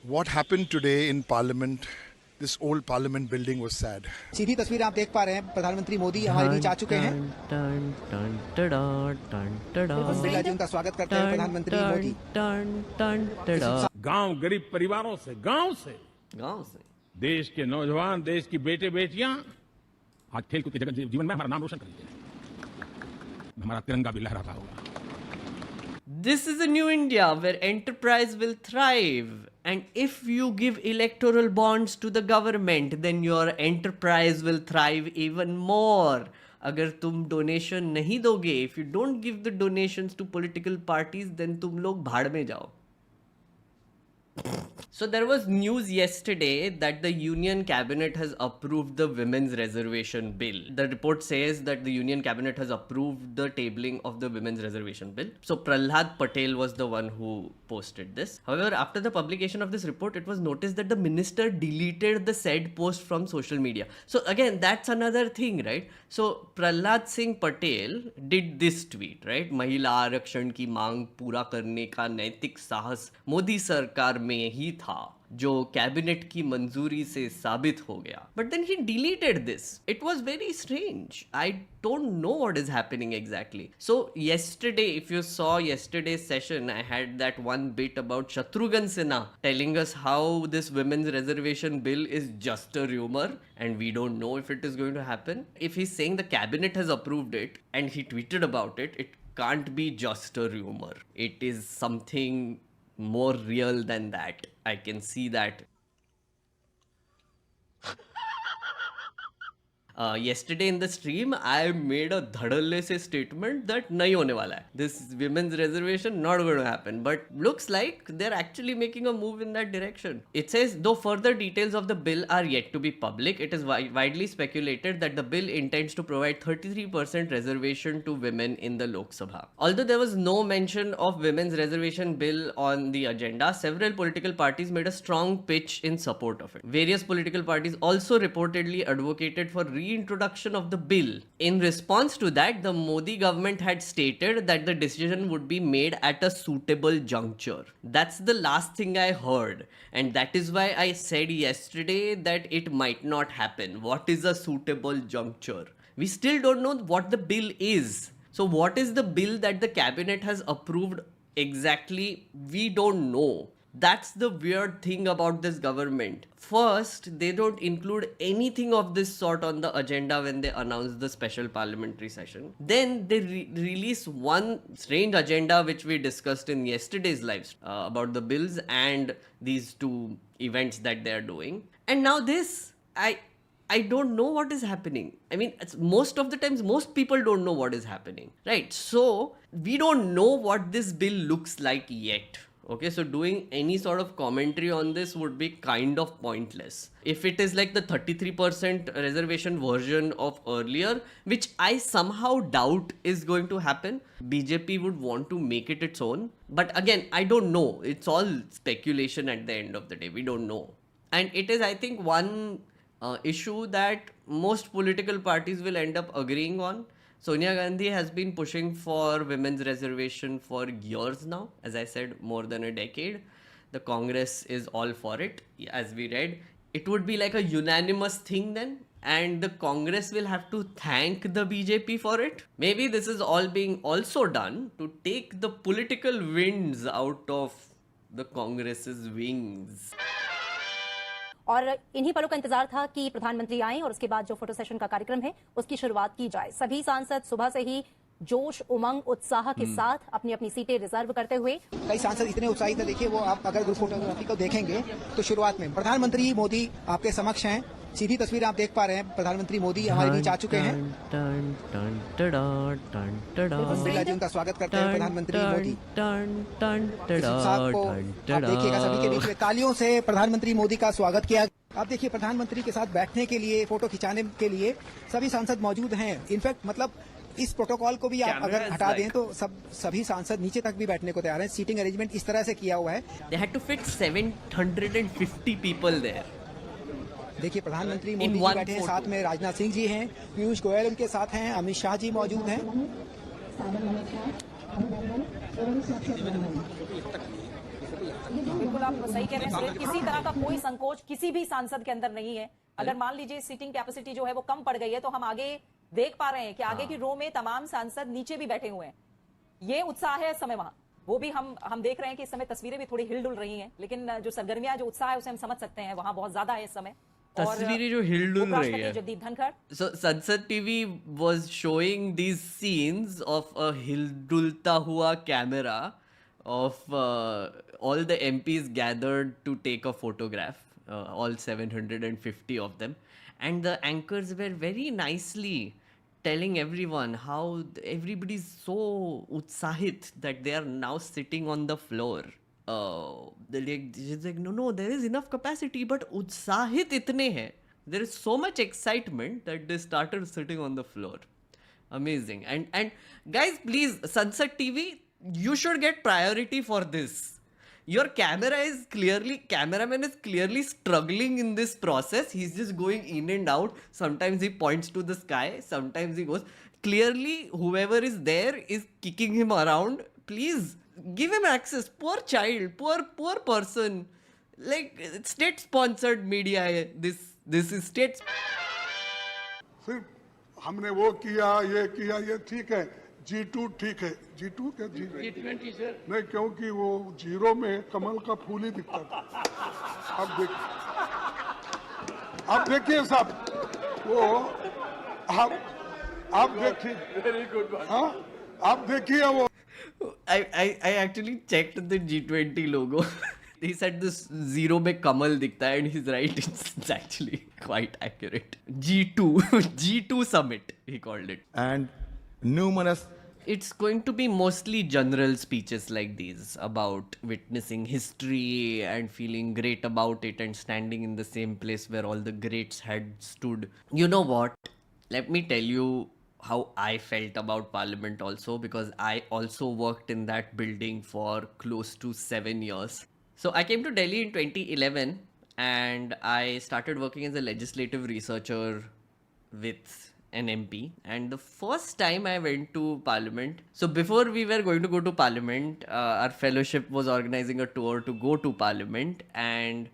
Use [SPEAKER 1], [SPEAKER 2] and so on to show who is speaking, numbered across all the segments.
[SPEAKER 1] What happened today in Parliament, this old Parliament building was sad.
[SPEAKER 2] सीधी तस्वीर आप देख पा रहे हैं, प्रधानमंत्री मोदी हमारे बीच आ चुके हैं। बिरला जी उनका स्वागत करते हैं प्रधानमंत्री मोदी।
[SPEAKER 3] गांव गरीब परिवारों से गांव से देश के नौजवान, देश की बेटे बेटियां आज खेलकूद के जगत जीवन में हमारा नाम रोशन करेंगे, हमारा तिरंगा भी लहराता होगा।
[SPEAKER 4] This is a new India where enterprise will thrive, and if you give electoral bonds to the government, then your enterprise will thrive even more. अगर तुम डोनेशन नहीं दोगे, if you don't give the donations to political parties, then तुम लोग भाड़ में जाओ. So there was news yesterday that the Union Cabinet has approved the Women's Reservation Bill. The report says that the Union Cabinet has approved the tabling of the Women's Reservation Bill. So Prahlad Patel was the one who posted this. However, after the publication of this report, it was noticed that the minister deleted the said post from social media. So again, that's another thing, right? So Prahlad Singh Patel did this tweet, right? महिला आरक्षण की मांग पूरा करने का नैतिक साहस मोदी सरकार में ही था जो कैबिनेट की मंजूरी से साबित हो गया. But then he deleted this. It was very strange. I don't know what is happening exactly. So yesterday, if you saw yesterday's session, I had that one bit about Shatrughan Sinha telling us how this women's reservation bill is just a rumor and we don't know if it is going to happen. If he's saying the cabinet has approved it and he tweeted about it, it can't be just a rumor. It is something more real than that. I can see that. Yesterday in the stream, I made a dhadalle se statement that nahi hone wala hai. This women's reservation not going to happen. But looks like they're actually making a move in that direction. It says, though further details of the bill are yet to be public, it is widely speculated that the bill intends to provide 33% reservation to women in the Lok Sabha. Although there was no mention of women's reservation bill on the agenda, several political parties made a strong pitch in support of it. Various political parties also reportedly advocated for reintroduction of the bill. In response to that, the Modi government had stated that the decision would be made at a suitable juncture. That's the last thing I heard, and that is why I said yesterday that it might not happen. What is a suitable juncture? We still don't know what the bill is. So what is the bill that the cabinet has approved exactly? We don't know. That's the weird thing about this government. First, they don't include anything of this sort on the agenda when they announce the special parliamentary session. Then they release one strange agenda which we discussed in yesterday's live about the bills and these two events that they are doing. And now this, I don't know what is happening. I mean, most of the times, most people don't know what is happening, right? So we don't know what this bill looks like yet. Okay, so doing any sort of commentary on this would be kind of pointless. If it is like the 33% reservation version of earlier, which I somehow doubt is going to happen, BJP would want to make it its own. But again, I don't know. It's all speculation at the end of the day. We don't know. And it is, I think, one issue that most political parties will end up agreeing on. Sonia Gandhi has been pushing for women's reservation for years now, as I said, more than a decade. The Congress is all for it, as we read. It would be like a unanimous thing then, and the Congress will have to thank the BJP for it. Maybe this is all being also done to take the political winds out of the Congress's wings.
[SPEAKER 5] और इन्हीं पलों का इंतजार था कि प्रधानमंत्री आएं और उसके बाद जो फोटो सेशन का कार्यक्रम है उसकी शुरुआत की जाए. सभी सांसद सुबह से ही जोश, उमंग, उत्साह के साथ अपनी अपनी सीटें रिजर्व करते हुए.
[SPEAKER 2] कई सांसद इतने उत्साहित है, देखिए वो आप अगर ग्रुप फोटोग्राफी को देखेंगे तो शुरुआत में प्रधानमंत्री मोदी आपके समक्ष हैं. सीधी तस्वीर आप देख पा रहे हैं, प्रधानमंत्री मोदी हमारे बीच आ चुके हैं. बिरला जी उनका स्वागत करते हैं प्रधानमंत्री मोदी. इस उत्साह को आप देखिएगा, सभी के बीच में तालियों से प्रधानमंत्री मोदी का स्वागत किया. आप देखिए प्रधानमंत्री के साथ बैठने के लिए, फोटो खिंचाने के लिए सभी सांसद मौजूद हैं. इनफैक्ट मतलब इस प्रोटोकॉल को भी आप अगर हटा दें तो सभी सांसद नीचे तक भी बैठने को तैयार हैं. सीटिंग अरेंजमेंट इस तरह से किया हुआ है.
[SPEAKER 4] They had to fit 750 people there.
[SPEAKER 2] देखिए प्रधानमंत्री मोदी जी बैठे हैं, साथ में राजनाथ सिंह जी हैं, पीयूष गोयल उनके साथ हैं, अमित शाह जी मौजूद हैं.
[SPEAKER 5] बिल्कुल
[SPEAKER 6] आप सही कह रहे हैं सुरेश, किसी तरह का कोई संकोच किसी भी सांसद के अंदर नहीं है। अगर मान लीजिए सीटिंग कैपेसिटी जो है वो कम पड़ गई है तो हम आगे देख पा रहे हैं कि आगे की रो में तमाम सांसद नीचे भी बैठे हुए हैं। ये उत्साह है इस समय वहां, वो भी हम देख रहे हैं कि इस समय तस्वीरें भी थोड़ी हिलडुल रही हैं, लेकिन जो सरगर्मियां, जो उत्साह है उसे हम समझ सकते हैं, वहां बहुत ज्यादा है इस समय।
[SPEAKER 4] तस्वीरें जो हिलडुल रही है।
[SPEAKER 6] Jagdeep Dhankhar,
[SPEAKER 4] So Sansad TV was showing these scenes of a hildulta hua camera of all the MPs gathered to take a photograph, all 750 of them, and the anchors were very nicely telling everyone how everybody's so utsahit that they are now sitting on the floor. She's like, no, there is enough capacity, but utsahit itne hai. There is so much excitement that they started sitting on the floor. Amazing. And guys, please, Sunset TV, you should get priority for this. Your cameraman is clearly struggling in this process. He's just going in and out. Sometimes he points to the sky. Sometimes he goes. Clearly, whoever is there is kicking him around. Please, give him access. Poor child, poor person. Like, state-sponsored media hai. This is state.
[SPEAKER 7] सिर्फ हमने वो किया, ये ठीक है। G2 ठीक है। G2 क्या G20 सर? नहीं, क्योंकि वो जीरो में कमल का फूल ही दिखता था। अब देखिए साहब, वो आप देखिए। Very good. हाँ, आप देखिए वो।
[SPEAKER 4] I actually checked the G20 logo. He said this zero में कमल दिखता है, and he's right. It's actually quite accurate. G2 summit, he called it.
[SPEAKER 1] And numerous.
[SPEAKER 4] It's going to be mostly general speeches like these about witnessing history and feeling great about it and standing in the same place where all the greats had stood. You know what? Let me tell you how I felt about Parliament also, because I also worked in that building for close to 7 years. So I came to Delhi in 2011 and I started working as a legislative researcher with an MP. And the first time I went to Parliament, so before we were going to go to Parliament, our fellowship was organizing a tour to go to Parliament, and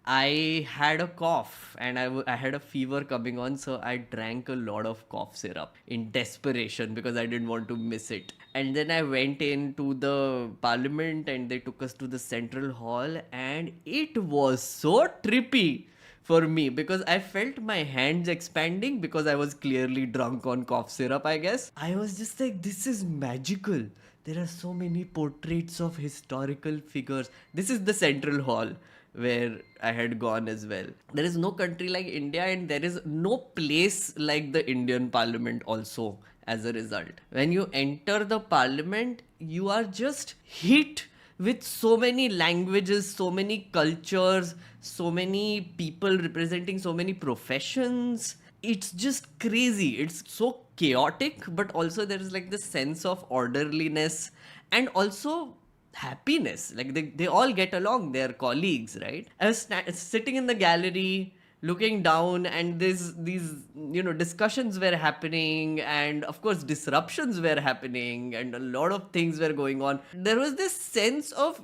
[SPEAKER 4] I had a cough and I had a fever coming on, so I drank a lot of cough syrup in desperation because I didn't want to miss it. And then I went into the Parliament and they took us to the Central Hall, and it was so trippy for me because I felt my hands expanding because I was clearly drunk on cough syrup, I guess. I was just like, this is magical. There are so many portraits of historical figures. This is the Central Hall where I had gone as well. There is no country like India, and there is no place like the Indian Parliament also as a result. When you enter the Parliament, you are just hit with so many languages, so many cultures, so many people representing so many professions. It's just crazy. It's so chaotic, but also there is like this sense of orderliness and also happiness. Like they all get along, they're colleagues, right? I was sitting in the gallery looking down, and these discussions were happening, and of course disruptions were happening, and a lot of things were going on. There was this sense of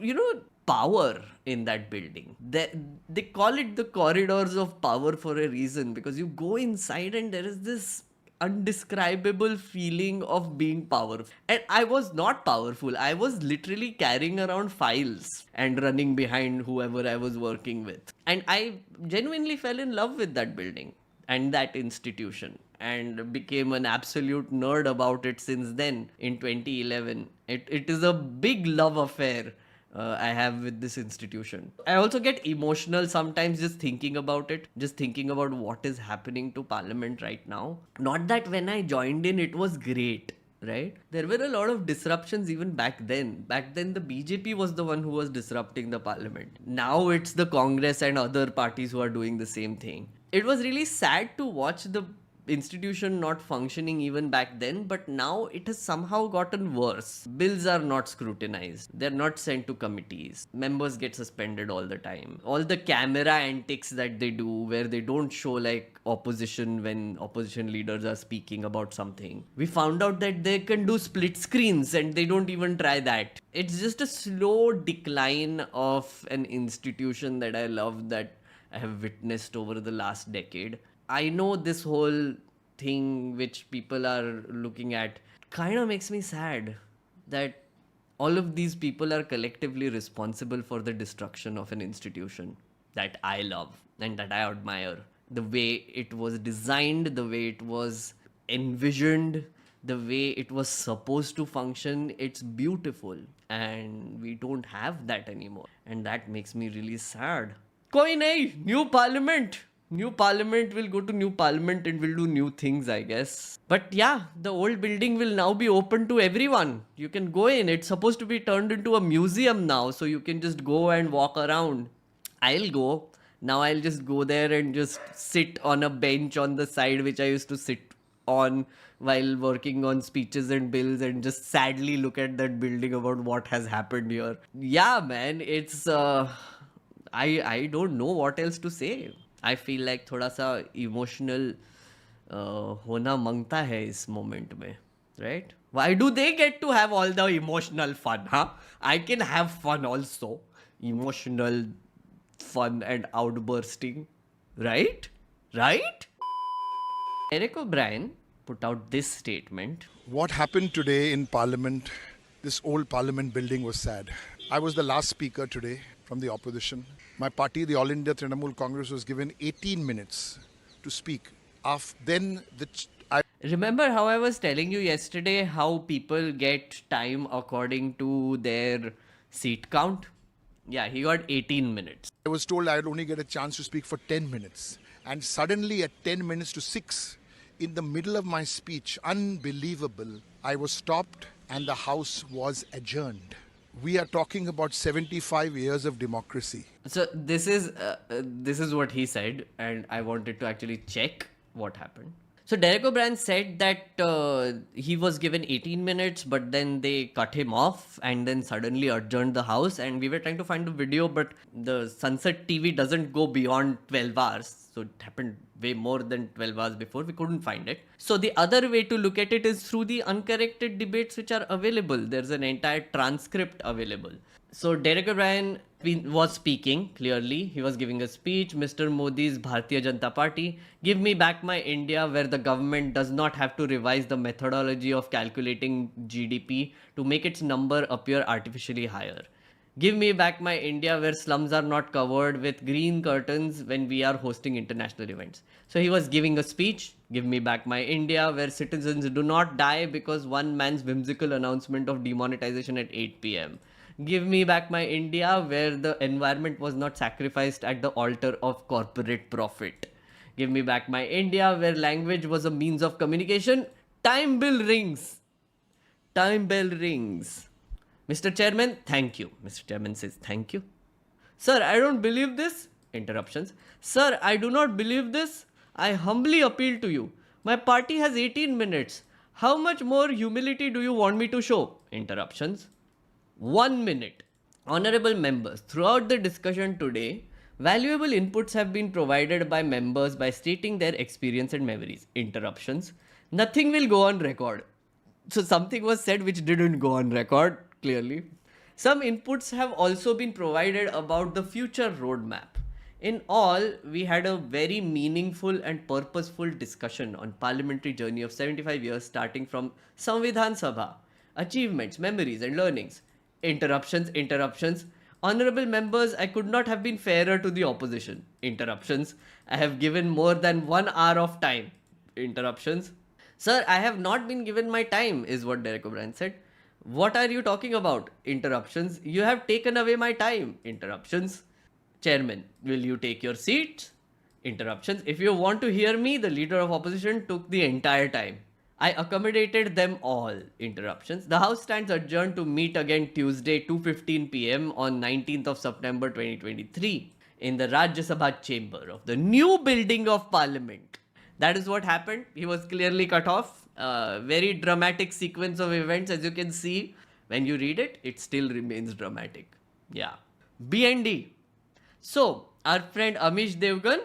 [SPEAKER 4] power in that building. They call it the corridors of power for a reason, because you go inside and there is this undescribable feeling of being powerful. And I was not powerful. I was literally carrying around files and running behind whoever I was working with. And I genuinely fell in love with that building and that institution, and became an absolute nerd about it since then in 2011. It is a big love affair I have with this institution. I also get emotional sometimes just thinking about it, just thinking about what is happening to Parliament right now. Not that when I joined in it was great, right? There were a lot of disruptions even back then. Back then the BJP was the one who was disrupting the Parliament. Now it's the Congress and other parties who are doing the same thing. It was really sad to watch the institution not functioning even back then, but now it has somehow gotten worse. Bills are not scrutinized. They're not sent to committees. Members get suspended all the time. All the camera antics that they do where they don't show like opposition when opposition leaders are speaking about something. We found out that they can do split screens and they don't even try that. It's just a slow decline of an institution that I love, that I have witnessed over the last decade. I know this whole thing which people are looking at kind of makes me sad that all of these people are collectively responsible for the destruction of an institution that I love and that I admire. The way it was designed, the way it was envisioned, the way it was supposed to function, it's beautiful. And we don't have that anymore. And that makes me really sad. Koi nahi, new parliament. New parliament will go to new parliament and will do new things, I guess. But yeah, the old building will now be open to everyone. You can go in. It's supposed to be turned into a museum now, so you can just go and walk around. I'll go. Now I'll just go there and just sit on a bench on the side which I used to sit on while working on speeches and bills and just sadly look at that building about what has happened here. Yeah, man, it's... I don't know what else to say. I feel like थोड़ा सा emotional होना मांगता है इस moment में, right? Why do they get to have all the emotional fun, huh? I can have fun also. Emotional fun and outbursting, right? Right? Eric O'Brien put out this statement.
[SPEAKER 1] What happened today in Parliament, this old Parliament building, was sad. I was the last speaker today from the opposition. My party, the All India Trinamool Congress, was given 18 minutes to speak.
[SPEAKER 4] Remember how I was telling you yesterday how people get time according to their seat count? Yeah, he got 18 minutes.
[SPEAKER 1] I was told I'd only get a chance to speak for 10 minutes. And suddenly at 10 minutes to 6, in the middle of my speech, unbelievable, I was stopped and the House was adjourned. We are talking about 75 years of democracy.
[SPEAKER 4] So this is what he said, and I wanted to actually check what happened. So Derek O'Brien said that he was given 18 minutes, but then they cut him off and then suddenly adjourned the House. And we were trying to find the video, but the Sunset TV doesn't go beyond 12 hours. So it happened way more than 12 hours before. We couldn't find it. So the other way to look at it is through the uncorrected debates which are available. There's an entire transcript available. So Derek O'Brien was speaking clearly. He was giving a speech. Mr. Modi's Bharatiya Janata Party. Give me back my India, where the government does not have to revise the methodology of calculating GDP to make its number appear artificially higher. Give me back my India, where slums are not covered with green curtains when we are hosting international events. So he was giving a speech. Give me back my India, where citizens do not die because one man's whimsical announcement of demonetization at 8 p.m. Give me back my India, where the environment was not sacrificed at the altar of corporate profit. Give me back my India, where language was a means of communication. Time bell rings. Time bell rings. Mr. Chairman, thank you. Mr. Chairman says, thank you. Sir, I don't believe this. Interruptions. Sir, I do not believe this. I humbly appeal to you. My party has 18 minutes. How much more humility do you want me to show? Interruptions. 1 minute. Honorable members, throughout the discussion today, valuable inputs have been provided by members by stating their experience and memories. Interruptions. Nothing will go on record. So something was said which didn't go on record, clearly. Some inputs have also been provided about the future roadmap. In all, we had a very meaningful and purposeful discussion on parliamentary journey of 75 years starting from Samvidhan Sabha, achievements, memories and learnings. Interruptions. Honorable members, I could not have been fairer to the opposition. Interruptions. I have given more than 1 hour of time. Interruptions. Sir, I have not been given my time, is what Derek O'Brien said. What are you talking about? Interruptions. You have taken away my time. Interruptions. Chairman, will you take your seat? Interruptions. If you want to hear me, the leader of opposition took the entire time. I accommodated them all. Interruptions. The House stands adjourned to meet again Tuesday 2:15 p.m. on 19th of September 2023 in the Rajya Sabha chamber of the new building of Parliament. That is what happened. He was clearly cut off. Very dramatic sequence of events, as you can see. When you read it, it still remains dramatic. Yeah. BND. So, our friend Amish Devgan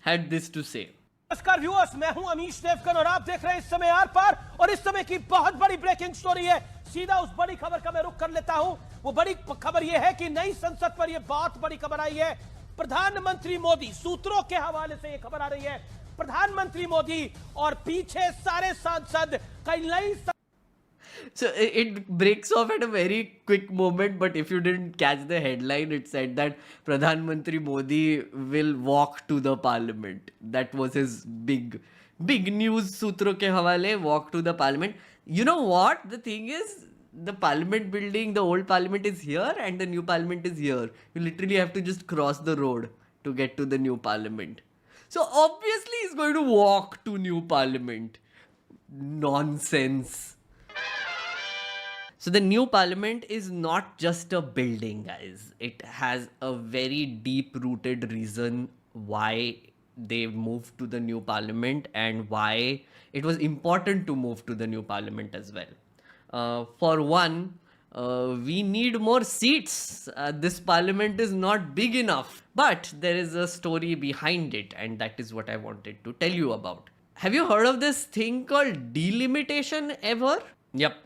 [SPEAKER 4] had this to say.
[SPEAKER 8] नमस्कार viewers, मैं हूं अमीश देवगन और आप देख रहे हैं इस समय आर पार। और इस समय की बहुत बड़ी ब्रेकिंग स्टोरी है। सीधा उस बड़ी खबर का मैं रुख कर लेता हूं। वो बड़ी खबर यह है कि नई संसद पर यह बहुत बड़ी खबर आई है। प्रधानमंत्री मोदी, सूत्रों के हवाले से यह खबर आ रही है, प्रधानमंत्री मोदी और पीछे सारे सांसद कई नई।
[SPEAKER 4] So it breaks off at a very quick moment, but if you didn't catch the headline, it said that Pradhan Mantri Modi will walk to the parliament. That was his big news. Sutro ke hawale, walk to the parliament. You know what? The thing is, the parliament building, the old parliament is here and the new parliament is here. You literally have to just cross the road to get to the new parliament. So obviously he's going to walk to new parliament. Nonsense. So the new parliament is not just a building, guys. It has a very deep-rooted reason why they moved to the new parliament and why it was important to move to the new parliament as well. For one, we need more seats. This parliament is not big enough. But there is a story behind it, and that is what I wanted to tell you about. Have you heard of this thing called delimitation ever? Yep.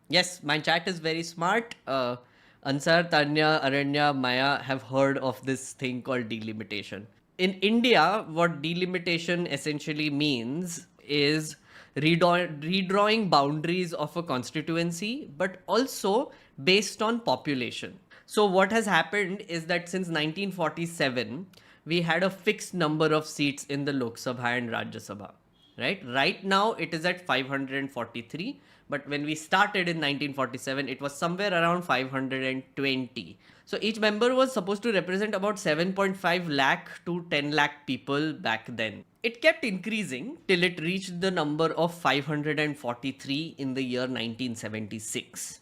[SPEAKER 4] Yes, my chat is very smart. Ansar, Tanya, Aranya, Maya have heard of this thing called delimitation. In India, what delimitation essentially means is redrawing boundaries of a constituency, but also based on population. So what has happened is that since 1947, we had a fixed number of seats in the Lok Sabha and Rajya Sabha. Right now, it is at 543. But when we started in 1947, it was somewhere around 520. So each member was supposed to represent about 7.5 lakh to 10 lakh people back then. It kept increasing till it reached the number of 543 in the year 1976.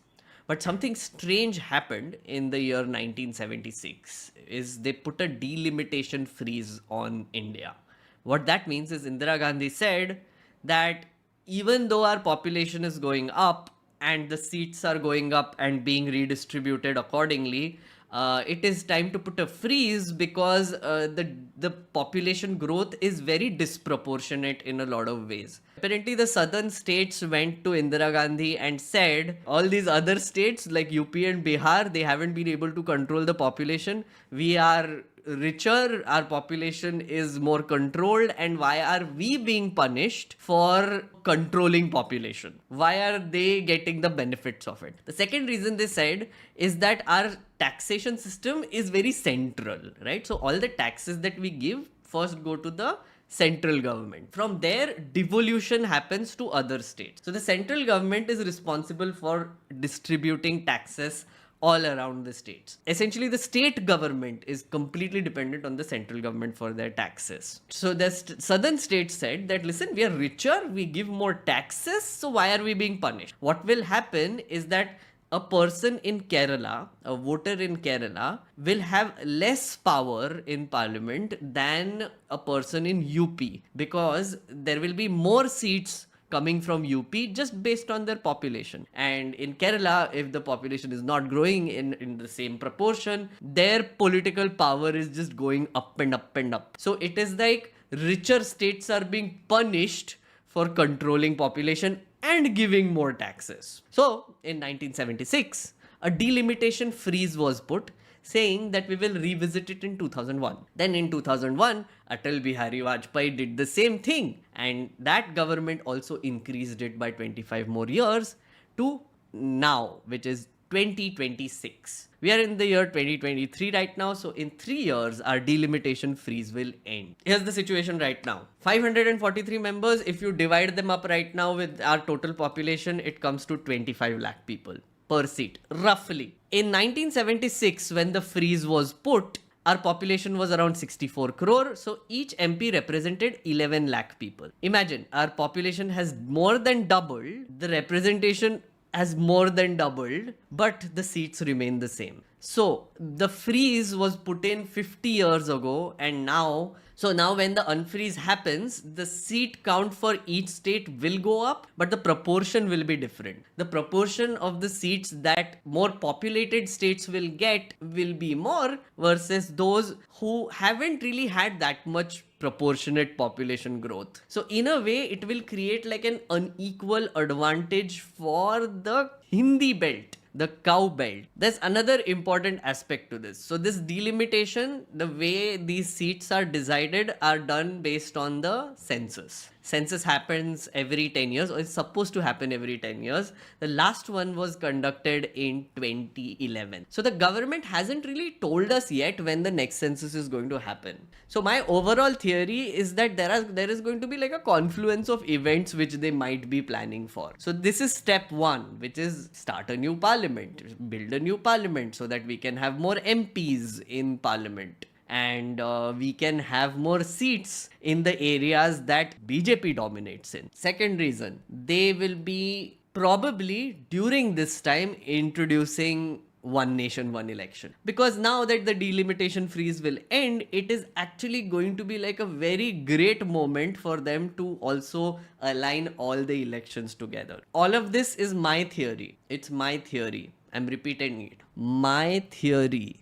[SPEAKER 4] But something strange happened in the year 1976 is they put a delimitation freeze on India. What that means is Indira Gandhi said that even though our population is going up and the seats are going up and being redistributed accordingly, it is time to put a freeze because the population growth is very disproportionate in a lot of ways. Apparently, the southern states went to Indira Gandhi and said, all these other states like UP and Bihar, they haven't been able to control the population. We are richer, our population is more controlled, and why are we being punished for controlling population? Why are they getting the benefits of it? The second reason they said is that our taxation system is very central, right? So all the taxes that we give first go to the central government. From there, devolution happens to other states. So the central government is responsible for distributing taxes all around the states. Essentially, the state government is completely dependent on the central government for their taxes. So the southern states said that, listen, we are richer, we give more taxes, so why are we being punished? What will happen is that a person in Kerala, a voter in Kerala, will have less power in parliament than a person in UP because there will be more seats coming from UP just based on their population. And in Kerala, if the population is not growing in the same proportion, their political power is just going up and up and up. So it is like richer states are being punished for controlling population and giving more taxes. So in 1976, a delimitation freeze was put, saying that we will revisit it in 2001. Then in 2001, Atal Bihari Vajpayee did the same thing, and that government also increased it by 25 more years to now, which is 2026. We are in the year 2023 right now, so in 3 years, our delimitation freeze will end. Here's the situation right now. 543 members, if you divide them up right now with our total population, it comes to 25 lakh people per seat, roughly. In 1976, when the freeze was put, our population was around 64 crore, so each MP represented 11 lakh people. Imagine, our population has more than doubled, the representation has more than doubled, but the seats remain the same. So the freeze was put in 50 years ago, and now when the unfreeze happens, the seat count for each state will go up, but the proportion will be different. The proportion of the seats that more populated states will get will be more versus those who haven't really had that much proportionate population growth. So in a way, it will create like an unequal advantage for the Hindi belt, the cow belt. There's another important aspect to this. So this delimitation, the way these seats are decided, are done based on the census. Census happens every 10 years, or it's supposed to happen every 10 years. The last one was conducted in 2011. So the government hasn't really told us yet when the next census is going to happen. So my overall theory is that there is going to be like a confluence of events which they might be planning for. So this is step one, which is start a new parliament, build a new parliament so that we can have more MPs in parliament. And we can have more seats in the areas that BJP dominates in. Second reason, they will be probably during this time introducing one nation, one election. Because now that the delimitation freeze will end, it is actually going to be like a very great moment for them to also align all the elections together. All of this is my theory. It's my theory. I'm repeating it. My theory.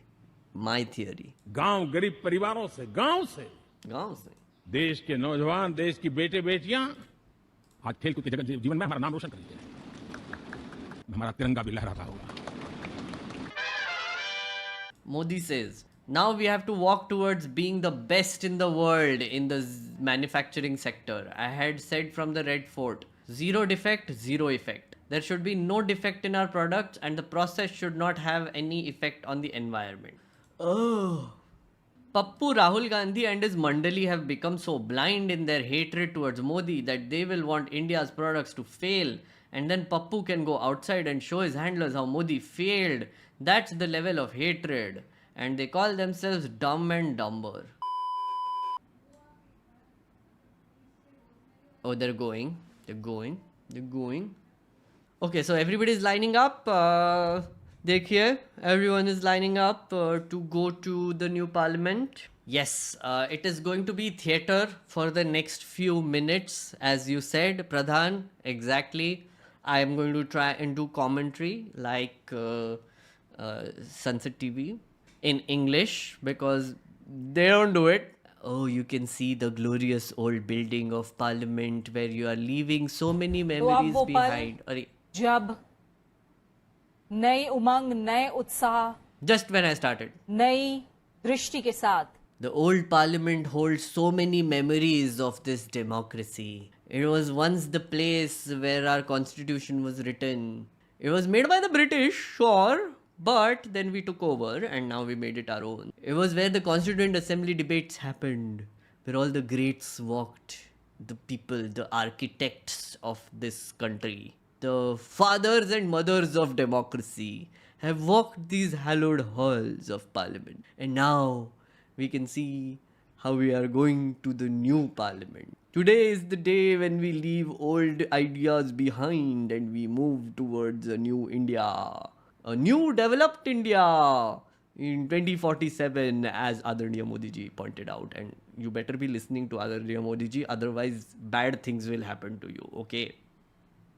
[SPEAKER 3] गांव गरीब परिवारों से गांव से देश के नौजवान, देश की बेटे बेटियां आज खेलकूद के जगत जीवन में हमारा नाम रोशन करेंगे, हमारा तिरंगा भी लहराता होगा.
[SPEAKER 4] Modi says, now we have to walk towards being the best in the world in the manufacturing sector. I had said from the Red Fort, zero defect, zero effect. There should be no defect in our products, and the process should not have any effect on the environment. Oh. Pappu Rahul Gandhi and his Mandali have become so blind in their hatred towards Modi that they will want India's products to fail, and then Pappu can go outside and show his handlers how Modi failed. That's the level of hatred, and they call themselves dumb and dumber. Oh, they're going. Okay, so everybody's lining up. Dekhiye, everyone is lining up to go to the new parliament. Yes, it is going to be theatre for the next few minutes, as you said, Pradhan. Exactly. I am going to try and do commentary like Sansad TV in English because they don't do it. Oh, you can see the glorious old building of parliament where you are leaving so many memories behind.
[SPEAKER 6] जब नए उमंग, नए उत्साह,
[SPEAKER 4] just when I started,
[SPEAKER 6] नई दृष्टि के साथ,
[SPEAKER 4] the old parliament holds so many memories of this democracy. It was once the place where our constitution was written. It was made by the British, sure, but then we took over and now we made it our own. It was where the Constituent Assembly debates happened, where all the greats walked, the people, the architects of this country. The fathers and mothers of democracy have walked these hallowed halls of parliament. And now we can see how we are going to the new parliament. Today is the day when we leave old ideas behind and we move towards a new India. A new developed India in 2047, as adarniya modiji pointed out. And you better be listening to adarniya modiji, otherwise bad things will happen to you, okay?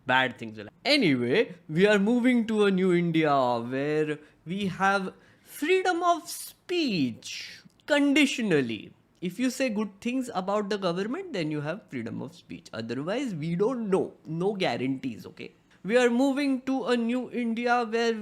[SPEAKER 4] Bad things will happen. Anyway, we are moving to a new India where we have freedom of speech conditionally. If you say good things about the government, then you have freedom of speech. Otherwise, we don't know. No guarantees, okay? We are moving to a new India where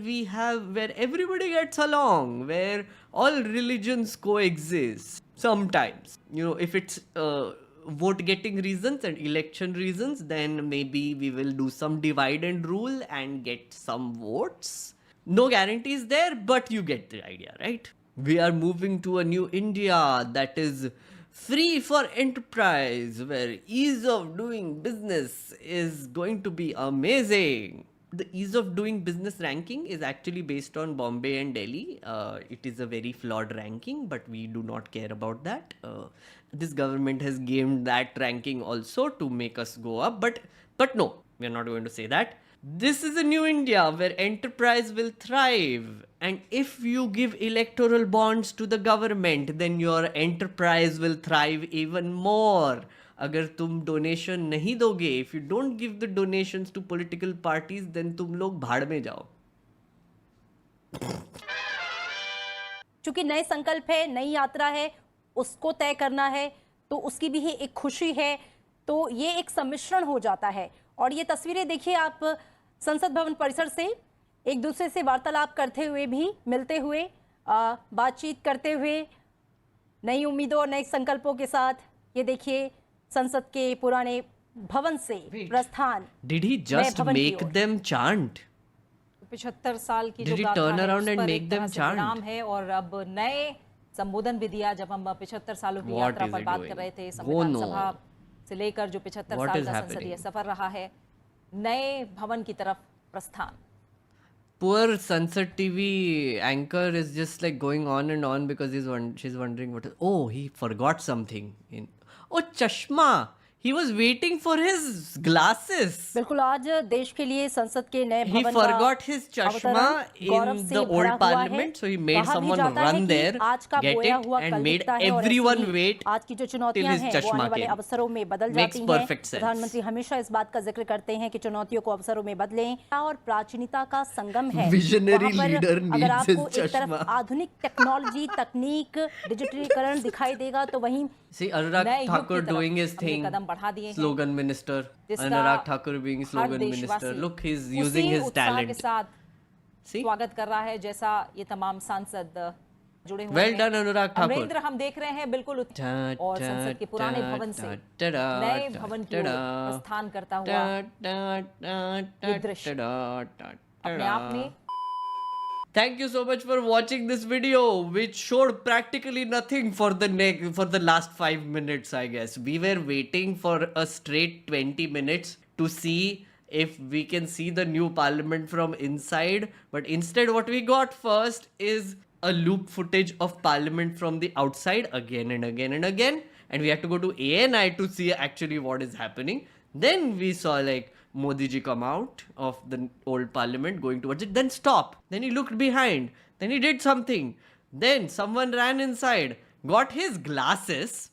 [SPEAKER 4] everybody gets along, where all religions coexist. Sometimes, if it's vote getting reasons and election reasons, then maybe we will do some divide and rule and get some votes. No guarantees there, but you get the idea, right? We are moving to a new India that is free for enterprise, where ease of doing business is going to be amazing. The ease of doing business ranking is actually based on Bombay and Delhi. It is a very flawed ranking, but we do not care about that. This government has gamed that ranking also to make us go up, but no, we are not going to say that. This is a new India where enterprise will thrive. And if you give electoral bonds to the government, then your enterprise will thrive even more. अगर तुम donation नहीं दोगे, if you don't give the donations to political parties, then तुम लोग भाड़ में जाओ.
[SPEAKER 5] चूंकि नए संकल्प है, नई यात्रा है, उसको तय करना है, तो उसकी भी एक खुशी है, तो ये एक सम्मिश्रण हो जाता है. और ये तस्वीरें देखिए आप संसद भवन परिसर से एक दूसरे से वार्तालाप करते हुए भी, मिलते हुए, बातचीत करते हुए, नई उम्मीदों और नए संकल्पों के साथ. ये देखिए संसद के पुराने भवन से प्रस्थान.
[SPEAKER 4] Did he just make them chant?
[SPEAKER 6] 75 साल की जो
[SPEAKER 4] Did he
[SPEAKER 6] गाथा
[SPEAKER 4] turn
[SPEAKER 6] है,
[SPEAKER 4] around
[SPEAKER 6] उस
[SPEAKER 4] and
[SPEAKER 6] पर
[SPEAKER 4] make
[SPEAKER 6] एक
[SPEAKER 4] them
[SPEAKER 6] तरह से
[SPEAKER 4] chant?
[SPEAKER 6] विराम है और अब नए संबोधन भी दिया. जब हम 75 सालों की
[SPEAKER 4] What
[SPEAKER 6] यात्रा
[SPEAKER 4] is
[SPEAKER 6] पर
[SPEAKER 4] he
[SPEAKER 6] बात
[SPEAKER 4] doing?
[SPEAKER 6] कर रहे थे,
[SPEAKER 4] Go
[SPEAKER 6] संविधान
[SPEAKER 4] no.
[SPEAKER 6] सभा से लेकर जो 75
[SPEAKER 4] What
[SPEAKER 6] साल
[SPEAKER 4] is
[SPEAKER 6] का
[SPEAKER 4] happening?
[SPEAKER 6] संसदीय सफर रहा है, नए भवन की तरफ प्रस्थान.
[SPEAKER 4] Poor Sansad TV anchor is just like going on and on because she's wondering what. Oh, he forgot something. Oh, chashma. He was waiting for his glasses.
[SPEAKER 5] बिल्कुल आज देश के लिए संसद के नए
[SPEAKER 4] He
[SPEAKER 5] भवन
[SPEAKER 4] forgot his chashma in the old parliament, so he made someone run there, get it, and made everyone wait
[SPEAKER 5] आज की जो
[SPEAKER 4] till
[SPEAKER 5] चुनौतियां
[SPEAKER 4] his
[SPEAKER 5] हैं वो
[SPEAKER 4] chashma
[SPEAKER 5] आने वाले
[SPEAKER 4] came.
[SPEAKER 5] अवसरों में बदल
[SPEAKER 4] Makes
[SPEAKER 5] जाती हैं.
[SPEAKER 4] perfect sense.
[SPEAKER 5] प्रधानमंत्री हमेशा इस बात का जिक्र करते हैं कि चुनौतियों को अवसरों में बदलें और प्राचीनता का संगम है.
[SPEAKER 4] Visionary
[SPEAKER 5] वहाँ पर
[SPEAKER 4] leader
[SPEAKER 5] अगर
[SPEAKER 4] needs
[SPEAKER 5] आपको
[SPEAKER 4] his
[SPEAKER 5] एक तरफ
[SPEAKER 4] चश्मा.
[SPEAKER 5] आधुनिक टेक्नोलॉजी, तकनीक, डिजिटलीकरण दिखाई देगा तो वहीं
[SPEAKER 4] See Anurag
[SPEAKER 6] नए युग
[SPEAKER 4] Thakur
[SPEAKER 6] की तरफ
[SPEAKER 4] doing his
[SPEAKER 6] हमने
[SPEAKER 4] thing.
[SPEAKER 6] कदम बढ़ा दिए हैं.
[SPEAKER 4] Slogan minister.
[SPEAKER 6] जिसका
[SPEAKER 4] Anurag Thakur being
[SPEAKER 6] हर
[SPEAKER 4] slogan
[SPEAKER 6] देशवासी
[SPEAKER 4] minister. Look, he's
[SPEAKER 6] उसी
[SPEAKER 4] using his
[SPEAKER 6] उत्साह के
[SPEAKER 4] talent.
[SPEAKER 6] साथ
[SPEAKER 4] See?
[SPEAKER 6] स्वागत कर रहा है जैसा ये तमाम सांसद जुड़े हुए
[SPEAKER 4] Well
[SPEAKER 6] हैं.
[SPEAKER 4] done, Anurag Thakur.
[SPEAKER 6] अमरेंद्र हम देख रहे हैं बिल्कुल और संसद के पुराने भवन से नए भवन की ओर प्रस्थान करता हुआ ये दृश्य अपने आप में.
[SPEAKER 4] Thank you so much for watching this video, which showed practically nothing for the last 5 minutes, I guess. We were waiting for a straight 20 minutes to see if we can see the new parliament from inside, but instead what we got first is a loop footage of parliament from the outside again and again and again, and we had to go to ANI to see actually what is happening. Then we saw like modiji come out of the old parliament going towards it, then stop, then he looked behind, then he did something, then someone ran inside, got his glasses,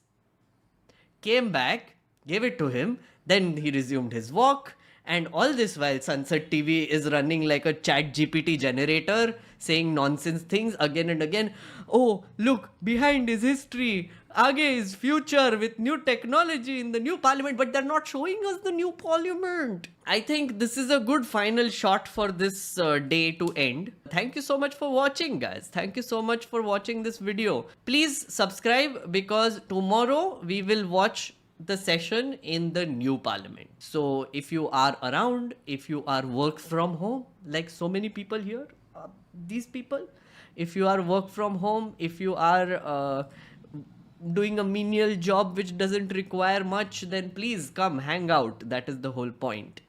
[SPEAKER 4] came back, gave it to him, then he resumed his walk. And all this while Sansad TV is running like a chat GPT generator, saying nonsense things again and again. Oh, look, behind is history. Aage is future with new technology in the new parliament, but they're not showing us the new parliament. I think this is a good final shot for this day to end. Thank you so much for watching, guys. Thank you so much for watching this video. Please subscribe because tomorrow we will watch the session in the new parliament. So if you are around, if you are work from home, like so many people here, these people, if you are work from home, if you are doing a menial job which doesn't require much, then please come hang out. That is the whole point.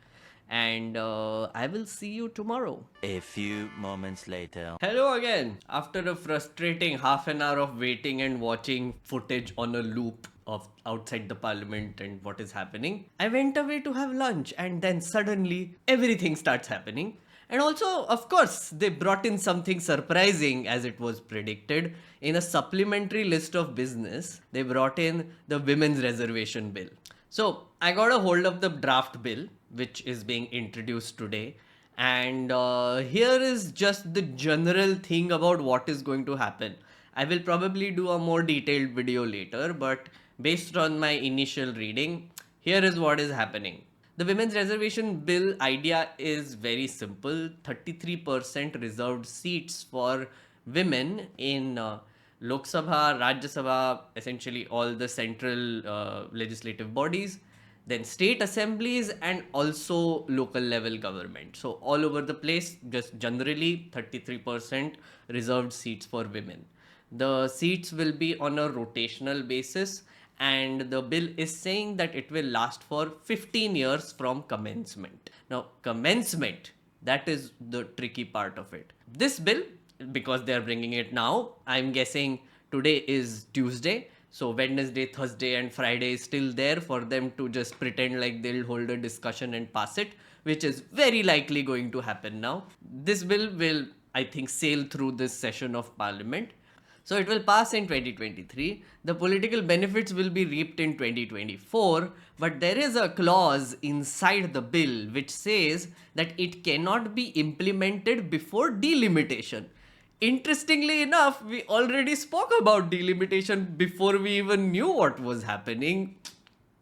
[SPEAKER 4] And I will see you tomorrow.
[SPEAKER 9] A few moments later.
[SPEAKER 4] Hello again. After a frustrating half an hour of waiting and watching footage on a loop of outside the parliament and what is happening, I went away to have lunch, and then suddenly everything starts happening. And also, of course, they brought in something surprising, as it was predicted. In a supplementary list of business, they brought in the women's reservation bill. So I got a hold of the draft bill, which is being introduced today. And here is just the general thing about what is going to happen. I will probably do a more detailed video later, but based on my initial reading, here is what is happening. The women's reservation bill idea is very simple. 33% reserved seats for women in Lok Sabha, Rajya Sabha, essentially all the central legislative bodies, then state assemblies, and also local level government. So all over the place, just generally 33% reserved seats for women. The seats will be on a rotational basis, and the bill is saying that it will last for 15 years from commencement. Now, commencement, that is the tricky part of it. This bill, because they are bringing it now, I'm guessing today is Tuesday, so Wednesday, Thursday and Friday is still there for them to just pretend like they'll hold a discussion and pass it. which is very likely going to happen now. This bill will, I think, sail through this session of parliament. So it will pass in 2023. The political benefits will be reaped in 2024. But there is a clause inside the bill which says that it cannot be implemented before delimitation. Interestingly enough, we already spoke about delimitation before we even knew what was happening.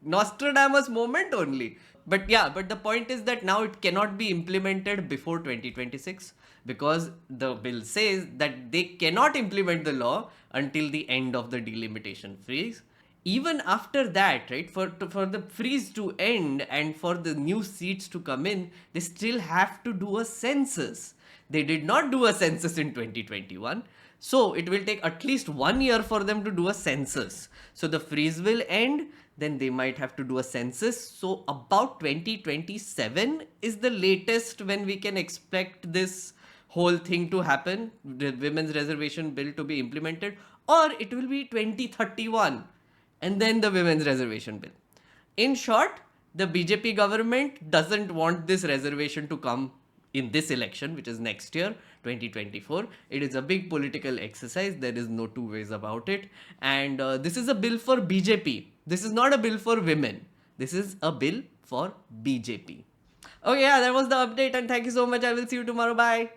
[SPEAKER 4] Nostradamus moment only. But the point is that now it cannot be implemented before 2026 because the bill says that they cannot implement the law until the end of the delimitation freeze. Even after that, right, for the freeze to end and for the new seats to come in, they still have to do a census. They did not do a census in 2021. So it will take at least 1 year for them to do a census. So the freeze will end, then they might have to do a census. So about 2027 is the latest when we can expect this whole thing to happen, the women's reservation bill to be implemented, or it will be 2031 and then the women's reservation bill. In short, the BJP government doesn't want this reservation to come in this election, which is next year, 2024. It is a big political exercise. There is no two ways about it. And this is a bill for BJP. This is not a bill for women. This is a bill for BJP. Okay, yeah, that was the update. And thank you so much. I will see you tomorrow. Bye.